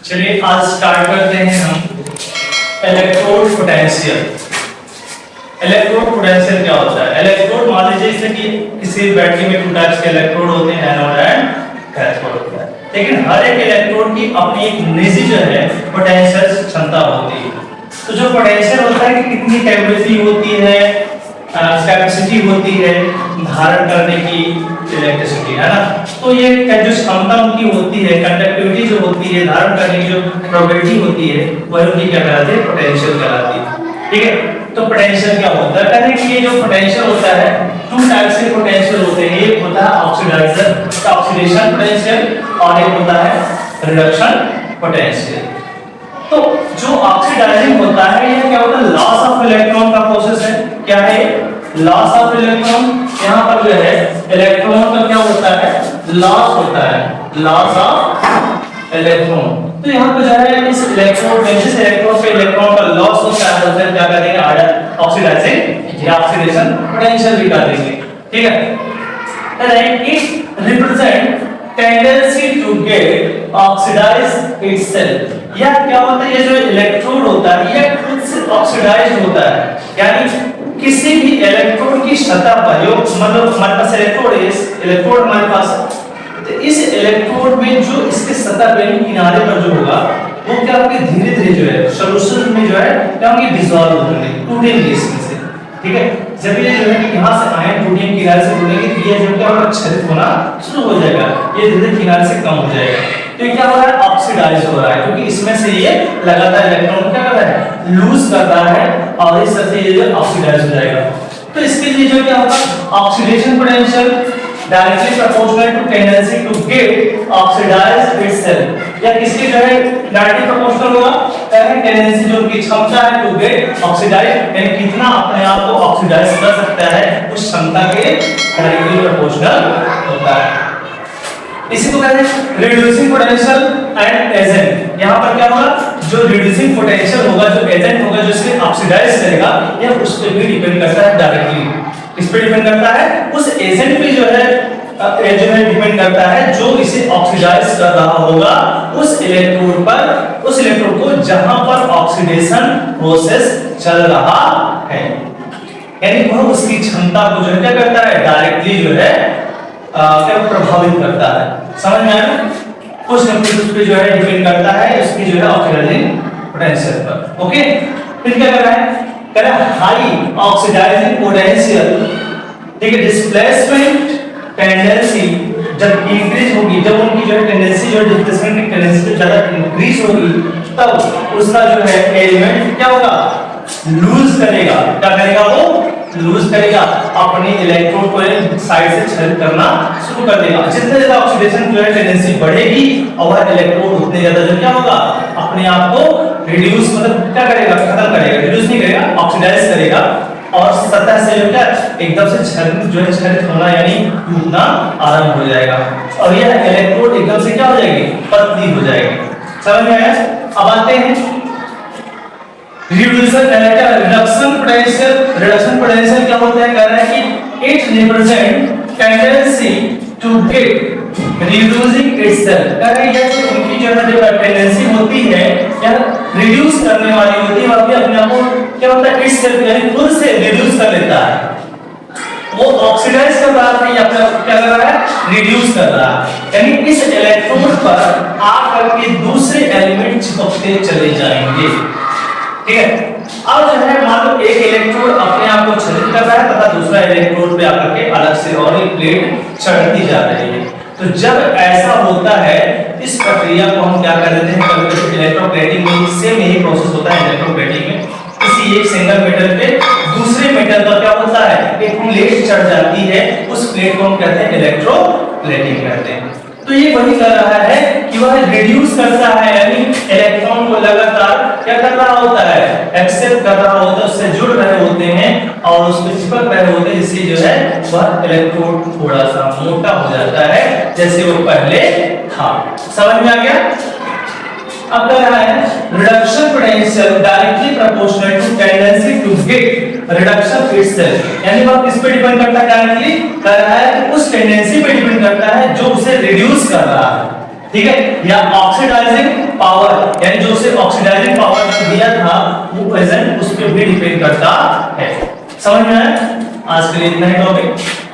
चलिए आज स्टार्ट करते हैं हम इलेक्ट्रोड पोटेंशियल। इलेक्ट्रोड पोटेंशियल क्या होता है? इलेक्ट्रोड मान लीजिए जैसे कि किसी बैटरी में 2 टाइप्स के इलेक्ट्रोड होते हैं, एनोड एंड कैथोड होता है, लेकिन हर एक इलेक्ट्रोड की अपनी एक निजी जो है पोटेंशियल क्षमता होती है। तो जो पोटेंशियल होता है कि कितनी कैपेसिटी होती है, कैपेसिटी होती है धारण करने की इलेक्ट्रिसिटी, है ना। तो ये जो क्षमता उनकी होती है, कंडक्टिविटी जो होती है, धारण करने की जो प्रोबेबिलिटी होती है, वह उनकी क्या कहलाती है? पोटेंशियल कहलाती है। ठीक है, तो पोटेंशियल क्या होता है? कहते हैं कि ये जो पोटेंशियल होता है 2 टाइप्स के पोटेंशियल होते हैं। एक होता है ऑक्सीडाइजर ऑक्सीडेशन पोटेंशियल और एक होता है रिडक्शन पोटेंशियल। तो जो ऑक्सीडाइजिंग होता है ये क्या होता है? लॉस ऑफ इलेक्ट्रॉन का प्रोसेस है। क्या है? Loss of electron. यहाँ पर जो है इलेक्ट्रॉन का क्या होता है? लॉस होता है, लॉस ऑफ इलेक्ट्रॉन। तो यहाँ पर जो है इस इलेक्ट्रॉन में जिस इलेक्ट्रॉन पे इलेक्ट्रॉन का लॉस होता है उसे क्या करेंगे? ऑक्सीडाइजिंग या ऑक्सीडेशन पोटेंशियल भी कर देंगे। ठीक है, it represent tendency to get oxidize itself. या क्या होता है? ये जो इलेक्ट्रोड होता है ये खुद से ऑक्सीडाइज होता है, यानी किसी भी इलेक्ट्रोड की सतह पर जो मतलब हमारे पास इलेक्ट्रोड हमारे पास, तो इस इलेक्ट्रोड में जो इसके सतह पे किनारे पर जो होगा वो क्या होगा? धीरे-धीरे जो है सॉल्यूशन में जो है क्या होंगे? डिसॉल्व होंगे, टूटेंगे इसमें से। ठीक है, जब ये जो है कि यहां से आयन टूटेंगे, किनारे से टूटेंगे, तो ये जो क्या होगा? क्षरित होना शुरू हो जाएगा, ये धीरे-धीरे किनारे से कम हो जाएगा। तो ये क्या हो रहा है? ऑक्सीडाइज हो रहा है, क्योंकि इसमें से ये लगातार इलेक्ट्रॉन क्या कर रहा है? लूज कर रहा है और इस तरह से ये ऑक्सीडाइज हो जाएगा। तो इसके लिए जो क्या होगा? Oxidation potential directly proportional to tendency to get oxidize itself. या किसके जो है डायरेक्टली प्रोपोर्शनल होगा? टेंडेंसी जो की क्षमता है टू गेट ऑक्सीडाइज, यानी कितना अपने आप को ऑक्सीडाइज कर सकता है उस क्षमता के डायरेक्टली प्रोपोर्शनल होता है। इसी को कहते हैं रिड्यूसिंग पोटेंशियल एंड एजेंट। यहाँ पर क्या होगा? जो रिड्यूसिंग पोटेंशियल होगा, जो एजेंट होगा जो इसे ऑक्सीडाइज करेगा, यह उस पे भी डिपेंड करता है डायरेक्टली। किस पे डिपेंड करता है? उस एजेंट पे जो है डिपेंड करता है जो इसे ऑक्सीडाइज कर रहा होगा उस इलेक्ट्रोड पर, उस इलेक्ट्रोड को जहां पर ऑक्सीडेशन प्रोसेस चल रहा है, यानी वह उसकी क्षमता को जो है क्या करता है? डायरेक्टली जो है क्या प्रभावित करता है। समझ में आया? कुछ न कुछ उस पे जो है डिपेंड करता है उसकी जो है ऑक्सीडाइजिंग पोटेंशियल पर। ओके, फिर क्या कर रहा है? कह रहा है हाई ऑक्सीडाइजिंग पोटेंशियल। ठीक है, डिस्प्लेसमेंट टेंडेंसी जब इंक्रीज होगी, जब उनकी जो है टेंडेंसी जो डिस्प्लेसमेंट की टेंडेंसी ज्यादा इंक्रीज होगी, तब उसका जो है एलिमेंट क्या होगा? लूज करेगा। क्या करेगा? वो लूज करेगा, अपने इलेक्ट्रोड को साइड से क्षरित करना शुरू कर देगा। जितने ज्यादा ऑक्सीडेशन जो है टेंडेंसी बढ़ेगी और वह इलेक्ट्रोड उतने ज्यादा जो क्या होगा? अपने आप को रिड्यूस मतलब क्या करेगा? खत्म करेगा, रिड्यूस नहीं करेगा, ऑक्सीडाइज करेगा और सतह से जो क्या एकदम से क्षरित होना यानी टूटना आरंभ हो जाएगा और यह इलेक्ट्रोड एकदम से क्या हो जाएगी? पतली हो जाएगी। समझ में आया? अब आते हैं रिडक्शन पोटेंशियल। रिडक्शन पोटेंशियल क्या होता है? कह रहा है कि it represent tendency to get reducing itself. कह रहे हैं कि उनकी जो है टेंडेंसी होती है या रिड्यूस करने वाली होती है, वह भी अपने आप को क्या होता है? इटसेल्फ यानी खुद से रिड्यूस कर लेता है। वो ऑक्सीडाइज कर रहा था या क्या कर रहा है? रिड्यूस कर रहा है, यानी इस इलेक्ट्रोड पर आकर के दूसरे एलिमेंट चिपकते चले जाएंगे। ठीक है, अब जो है मान लो एक इलेक्ट्रोड अपने आप को क्षरित कर रहा है तथा दूसरा इलेक्ट्रोड पे आकर के अलग से और एक प्लेट चढ़ती जा रही है। तो जब ऐसा होता है इस प्रक्रिया को हम क्या कर देते हैं? कभी इलेक्ट्रोप्लेटिंग में सेम यही प्रोसेस होता है। इलेक्ट्रोप्लेटिंग में किसी एक सिंगल मेटल पे दूसरे मेटल का क्या होता है? एक प्लेट चढ़ जाती है, उस प्लेट को हम कहते हैं इलेक्ट्रोप्लेटिंग कहते हैं। तो ये वही कर रहा है कि वह रिड्यूस करता है, यानी इलेक्ट्रॉन को लगातार क्या कर रहा होता है? एक्सेप्ट कर रहा होता है, उससे जुड़ रहे होते हैं और उसमें चिपक रहे होते हैं, जिससे जो है वह इलेक्ट्रोड थोड़ा सा मोटा हो जाता है जैसे वो पहले था। समझ में आ गया? अब कह रहा है reduction potential directly proportional to tendency to get reduction itself, यानी वह किस पे डिपेंड करता है? डायरेक्टली कह रहा है कि उस टेंडेंसी पे डिपेंड करता है जो उसे रिड्यूस कर रहा है। ठीक है, या ऑक्सीडाइजिंग पावर, यानी जो उसे ऑक्सीडाइजिंग पावर दिया था वो प्रेजेंट उस पर भी डिपेंड करता है। समझ में आया? आज के लिए इतना ही टॉपिक।